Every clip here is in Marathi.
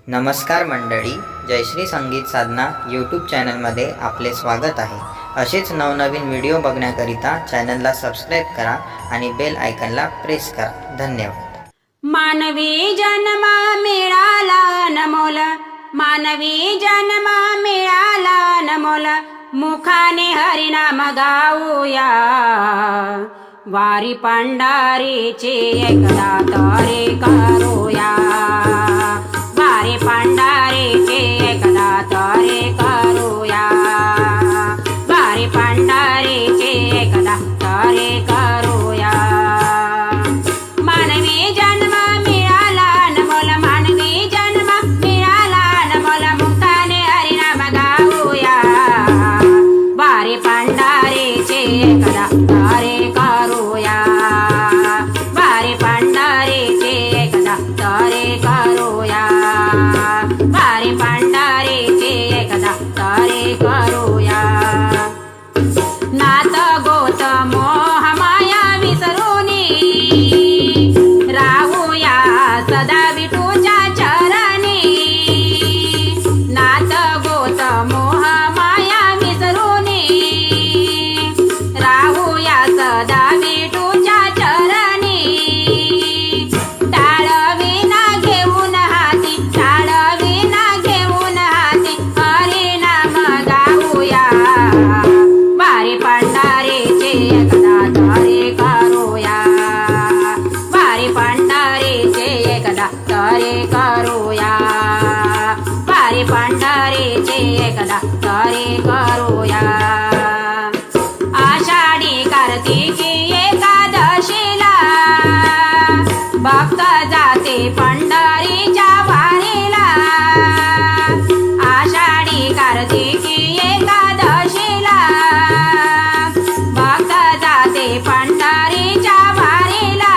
नमस्कार मंडळी, जयश्री संगीत साधना यूट्यूब चॅनलमध्ये आपले स्वागत आहे। असेच नवनवीन व्हिडिओ बघण्याकरिता चॅनलला सबस्क्राईब करा आणि बेल आयकॉनला प्रेस करा। धन्यवाद। मानवी जन्म मिळाला अनमोल, मानवी जन्म मिळाला अनमोल, मुखाने हरिनाम गाऊया। वारी पंढरीची एकदा तरी करूया, वारी पंढरीची एकदा तरी करूया, वारी पंढरीची एकदा तरी करूया। मानवी जन्म मिळाला अनमोल, मानवी जन्म मिळाला अनमोल, मुखाने हरिनाम गाऊया। वारी पंढरीची एकदा तरी करूया, वारी पंढरीची एकदा तरी करूया, वारी पंढरीची एकदा तरी करूया। नात गोत मोह माया विसरूनी, राहूया सदा विठूच्या चरणी। नात गोत मोह माया विसरूनी, राहूया सदा विठूच्या चरणी। टाळविना घेऊन हाती, टाळविना घेऊन हाती, हरिनाम गाऊया। वारी पंढरीची एकदा तरी करूया, वारी पंढरीची एकदा तरी करूया, वारी पंढरीची एकदा तरी करूया। आषाढी कार्तिकी एकादशीला भक्त जाते पंढरीच्या वारीला। आषाढी कार्तिकी एकादशीला भक्त जाते पंढरीच्या वारीला।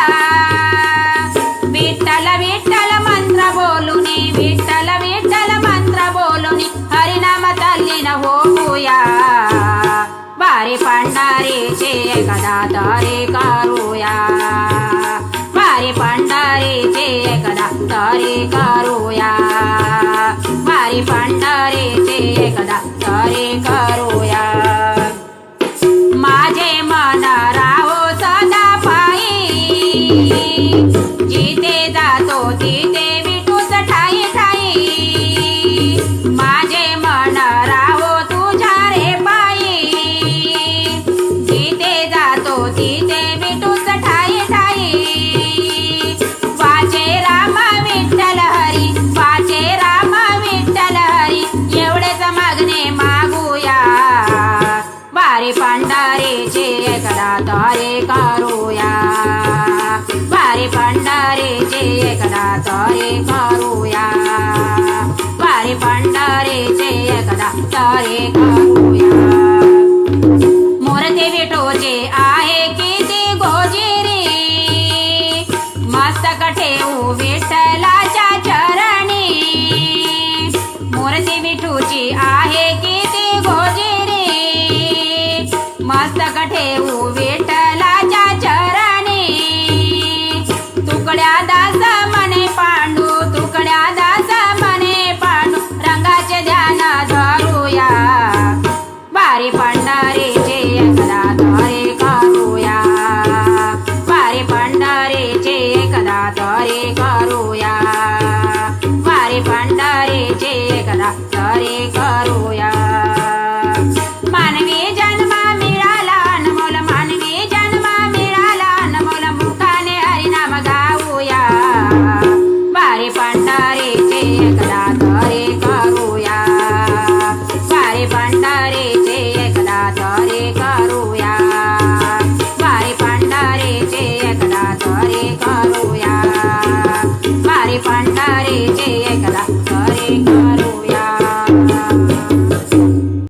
विठ्ठल विठ्ठल मंत्र बोलुनी, विठ्ठल विठ्ठल मंत्र बोलुनी, हरिनाम तल्लीन होऊया। वारी पंढरीची एकदा तरी करूया, वारी पंढरीची एकदा तरी करूया, वारी पंढरीची एकदा तरी करूया। माझे मन राहो सदा पायी, जिथे जातो तिथे विठूच ठाई ठाई। माझे मन राहो तुझ्या रे पायी, जिथे जातो तिथे विठूच ठाई ठाई। वाचे राम विठ्ठल हरी, वाचे राम विठ्ठल हरी, एवढेच मागणे मागूया। वारी पंढरीची एकदा तरी करूया, वारी पंढरीची एकदा तरी करूया, वारी पंढरीची एकदा तरी करूया।